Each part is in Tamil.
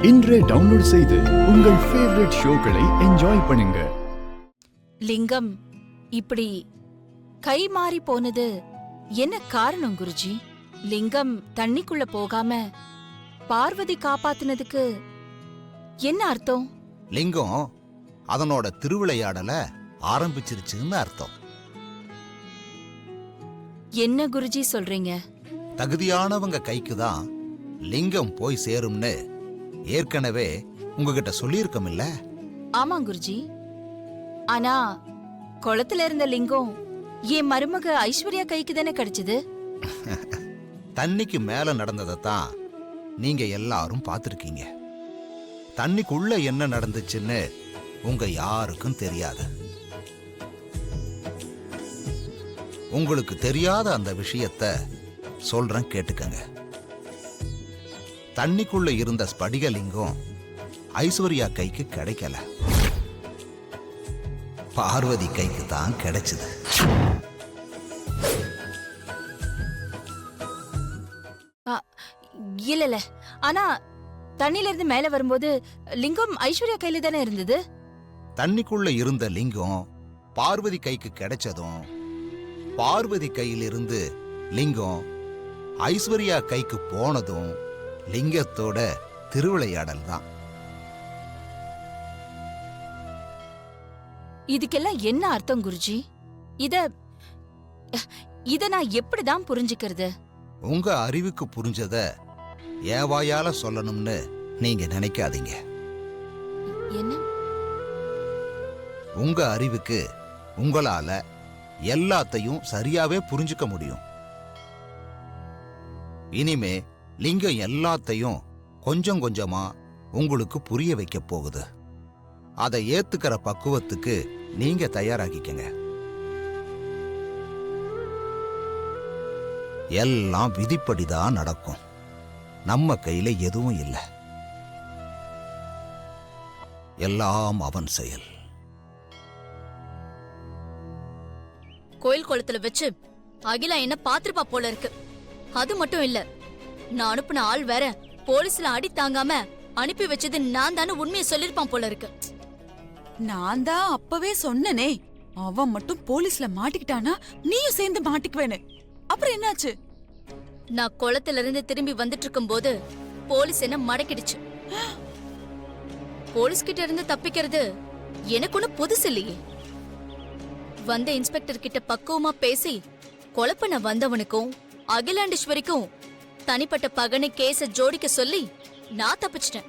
இன்றே டவுன்லோட் செய்து உங்கள் ஃபேவரட் ஷோக்களை என்ஜாய் பண்ணுங்க. லிங்கம் இப்படி கை மாறி போனது என்ன காரணம் குருஜி? லிங்கம் தண்ணிக்குள்ள போகாம பார்வதி காப்பாத்தினதுக்கு என்ன அர்த்தம்? லிங்கம் அதனோட திருவிளையாடல ஆரம்பிச்சிருச்சுன்னு அர்த்தம். என்ன குருஜி சொல்றீங்க? தகுதியானவங்க கைக்கு தான் லிங்கம் போய் சேரும்னு ஏற்கனவே உங்ககிட்ட சொல்லியிருக்கோம்ல? ஆமா குருஜி. ஆனா குளத்துல இருந்த லிங்கம் என் மருமக ஐஸ்வர்யா கைக்கு தானே கிடைச்சது. தண்ணிக்கு மேல நடந்ததைத்தான் நீங்க எல்லாரும் பார்த்திருக்கீங்க. தண்ணிக்குள்ள என்ன நடந்துச்சுன்னு உங்க யாருக்கும் தெரியாது. உங்களுக்கு தெரியாத அந்த விஷயத்த சொல்றேன், கேட்டுக்கங்க. தண்ணிக்குள்ள இருந்த ஸ்படிகலிங்கம் ஐஸ்வர்யா கைக்கு கிடைக்கல, பார்வதி கைக்கு தான் கிடைச்சது. இல்ல, ஆனா தண்ணில இருந்து மேல வரும்போது லிங்கம் ஐஸ்வர்யா கையில தானே இருந்தது. தண்ணிக்குள்ள இருந்த லிங்கம் பார்வதி கைக்கு கிடைச்சதும் பார்வதி கையிலிருந்து லிங்கம் ஐஸ்வர்யா கைக்கு போனதும் லிங்கத்தோட திருவிளையாடல் தான். இதுக்கெல்லாம் என்ன அர்த்தம் குருஜி? இத நான் எப்படிதான் புரிஞ்சுக்கிறது? உங்க அறிவுக்கு புரிஞ்சத ஏவாயால சொல்லணும்னு நீங்க நினைக்காதீங்க. என்ன? உங்க அறிவுக்கு உங்களால எல்லாத்தையும் சரியாவே புரிஞ்சுக்க முடியும். இனிமே லிங்கம் எல்லாத்தையும் கொஞ்சம் கொஞ்சமா உங்களுக்கு புரிய வைக்க போகுது. அதை ஏத்துக்கிற பக்குவத்துக்கு நீங்க தயாராகிக்கங்க. எல்லாம் விதிப்படிதான் நடக்கும். நம்ம கையில எதுவும் இல்லை. எல்லாம் அவன் செயல். கோயில் குளத்துல வச்சு அகிலா என்ன பாத்திருப்பா போல இருக்கு. அது மட்டும் இல்ல, நான் அனுப்புன ஆள் வேற போலீஸ்ல அடி தாங்காம அனுப்பி வச்சது நான் தானே உண்மையை சொல்லிருப்பான் போல இருக்கு. நான் தான் அப்பவே சொன்னனே, அவன் மட்டும் போலீஸ்ல மாட்டிக்கிட்டானா நீயும் சேர்ந்து மாட்டிக்குவேன்னு. அப்புறம் என்னாச்சு? நான் குளத்துல இருந்து திரும்பி வந்துட்டு இருக்கும் போது போலீஸ் என்ன மடக்கிடுச்சு. போலீஸ் கிட்ட இருந்து தப்பிக்கிறது எனக்கு ஒண்ணு புதுசு இல்லையே. வந்த இன்ஸ்பெக்டர் கிட்ட பக்குவமா பேசி கொலை பண்ண வந்தவனுக்கும் அகிலாண்டேஸ்வரிக்கும் தனிப்பட்ட பகனை கேஸ ஜோடிக்க சொல்லி நான் தப்பிச்சிட்டேன்.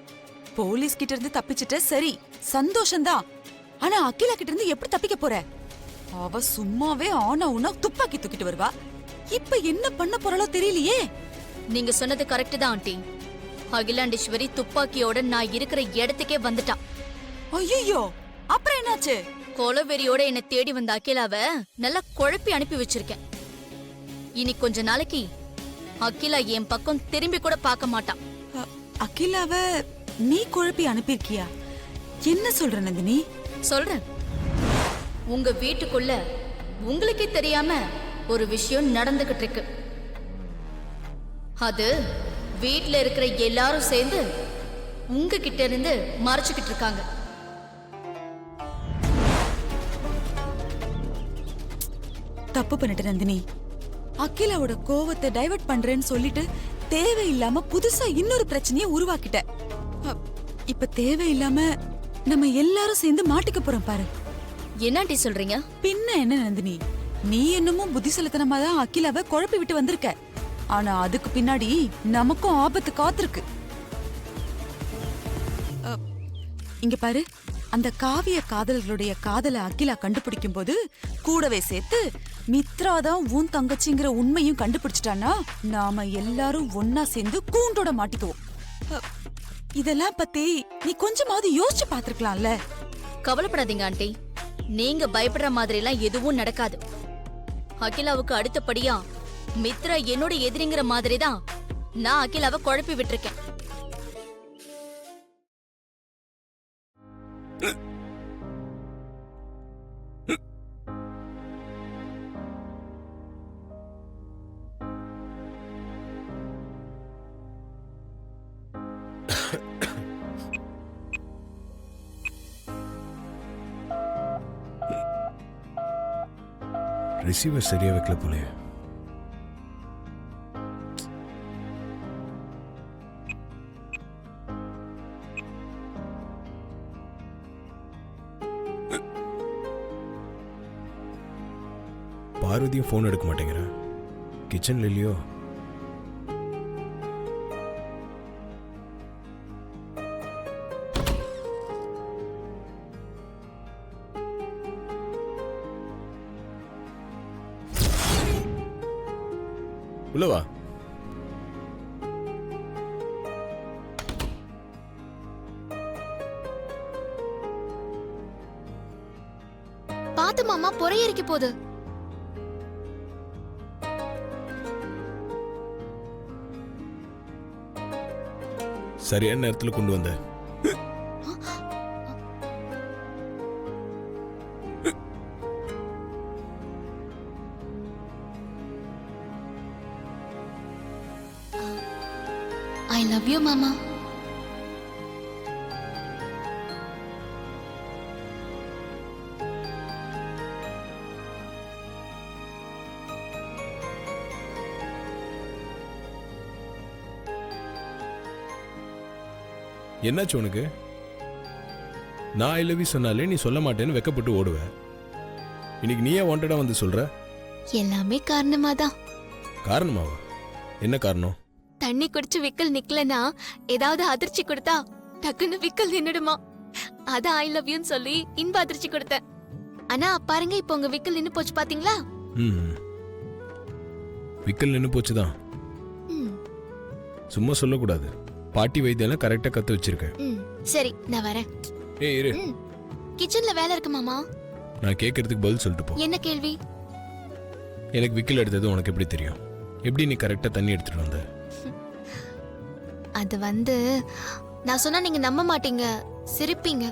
போலீஸ் கிட்ட இருந்து தப்பிச்சிட்ட, சரி சந்தோஷம்தான். ஆனா அகிலா கிட்ட இருந்து எப்படி தப்பிக்க போற? அவ சும்மாவே ஆனா உன்னா துப்பாக்கி தூக்கிட்டு வருவா. இப்ப என்ன பண்ண போறாளோ தெரியலையே. நீங்க சொன்னது கரெக்ட் தான் ஆண்டி. அகிலாண்டேஸ்வரி துப்பாக்கியோட நான் இருக்கிற இடத்துக்கே வந்துட்டான். ஐயோ, அப்புறம் என்னாச்சு? கொலவெறியோட என்ன தேடி வந்த அகிலாவ நல்லா குழப்பி அனுப்பி வச்சிருக்கேன். இனி கொஞ்ச நாளைக்கு அகிலா என் பக்கம் திரும்பி கூட பார்க்க மாட்டான். அகிலாவ நீ குழப்பி அனுப்பியிருக்கியா? என்ன சொல்ற நந்தினி? சொல்றேன். உங்க வீட்டுக்குள்ள உங்களுக்கே தெரியாம ஒரு விஷயம் நடந்துகிட்டு இருக்கு. அது வீட்ல இருக்கிற எல்லாரும் சேர்ந்து உங்ககிட்ட இருந்து மறைச்சுக்கிட்டு இருக்காங்க. தப்பு பண்ணிட்டு நந்தினி. அகிலாவோட கோவத்தை டைவர்ட் பண்றேன்னு சொல்லிட்டு தேவையில்லாம புதுசா இன்னொரு பிரச்சனையை உருவாக்கிட்ட. இப்ப தேவையில்லாம நம்ம எல்லாரும் சேர்ந்து மாட்டிக்க போறோம் பாரு. என்னாண்டி சொல்றீங்க? பின்ன என்ன நந்தினி, நீ என்னமோ புத்திசலத்தனமா தான் அகிலாவை குழப்பி விட்டு வந்திருக்க. ஆனா அதுக்கு பின்னாடி நமக்கும் ஆபத்து காத்திருக்கு. இங்க பாரு, அந்த காவிய காதலர்களுடைய காதலை அகிலா கண்டுபிடிக்கும் போது கூடவே சேர்த்து மித்ராதான் உன் தங்கச்சிங்கிற உண்மையும் கண்டுபிடிச்சிட்டானா நாம எல்லாரும் ஒன்னா சேர்ந்து கூண்டோட மாட்டிக்குவோம். இதெல்லாம் பத்தி நீ கொஞ்சமாவது யோசிச்சு பாத்துருக்கலாம்ல. கவலைப்படாதீங்க ஆண்டி, நீங்க பயப்படுற மாதிரி எல்லாம் எதுவும் நடக்காது. அகிலாவுக்கு அடுத்தபடியா மித்ரா என்னோட எதிரிங்கிற மாதிரி தான் நான் அகிலாவை குழப்பி விட்டுருக்கேன். ரிசீவர் சரியா வைக்கல போலயே. பார்வதியும் ஃபோன் எடுக்க மாட்டேங்கிறேன். கிச்சன்ல இல்லையோ? உள்ளவா. பாத்து மாமா பொறையறிக்க போகுது. சரியான நேரத்துல கொண்டு வந்த. ஐ லவ் யூ மாமா. என்னாச்சு உனக்கு? நான் ஐ லவ் யூ சொன்னாலே நீ சொல்ல மாட்டேன்னு வெக்கப்பட்டு ஓடுவ. இன்னைக்கு நீயே வாண்டடா வந்து சொல்ற. எல்லாமே காரணமாதான். காரணமாவா? என்ன காரணம்? தண்ணி குடிச்சு விக்கல் நிக்கலனா ஏதாவது அதிர்ச்சி கொடுத்தா டக்குன்னு விக்கல் நின்னுடுமா. அத ஐ லவ் யூன்னு சொல்லி இன்ப அதிர்ச்சி கொடுத்தேன். ஆனா பாருங்க இப்ப உங்க விக்கல் நின்னு போச்சு பாத்தீங்களா? விக்கல் நின்னு போச்சுதான். சும்மா சொல்லக்கூடாது. பாட்டி வைத்தியம் கரெக்டா கத்து வச்சிருக்கேன். சரி நான் வரேன். ஏய் இரு. கிச்சன்ல வேலை இருக்கு மாமா. நான் கேட்கறதுக்கு பதில் சொல்லிட்டு போ. என்ன கேள்வி? எனக்கு விக்கல் எடுத்தது உனக்கு எப்படி தெரியும்? எப்படி நீ கரெக்டா தண்ணி எடுத்துட்டு வந்த? அது நான் சொன்னா நீங்க நம்ப மாட்டீங்க, சிரிப்பீங்க.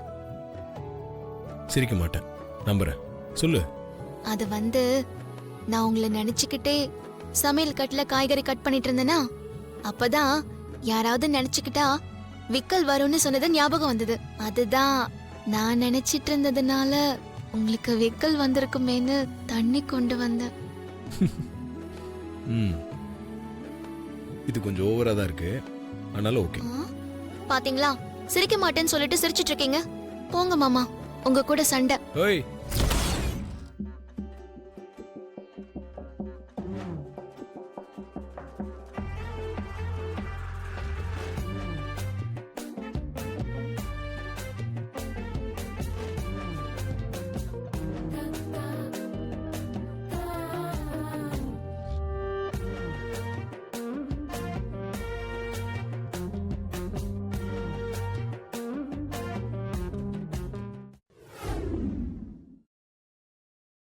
சிரிக்க மாட்டேன், நம்புறேன். சொல்லு. அது நான் உங்களை நினைச்சுக்கிட்டே சமையல் கட்டுல காய்கறி கட் பண்ணிட்டு இருந்தேனா, அப்பதான் யாராவது நினைச்சுக்கிட்டா விக்கல் வரும்னு சொன்னது ஞாபகம் வந்தது. அதுதான் நான் நினைச்சிட்டு இருந்ததுனால உங்களுக்கு விக்கல் வந்திருக்குமேன்னு தண்ணி கொண்டு வந்தேன். இது கொஞ்சம் ஓவரா தான் இருக்கு. ஆனாலும் ஓகே. பாத்தீங்களா, சிரிக்க மாட்டேன்னு சொல்லிட்டு சிரிச்சிட்டு இருக்கீங்க. போங்க மாமா, உங்க கூட சண்டை. ஓய்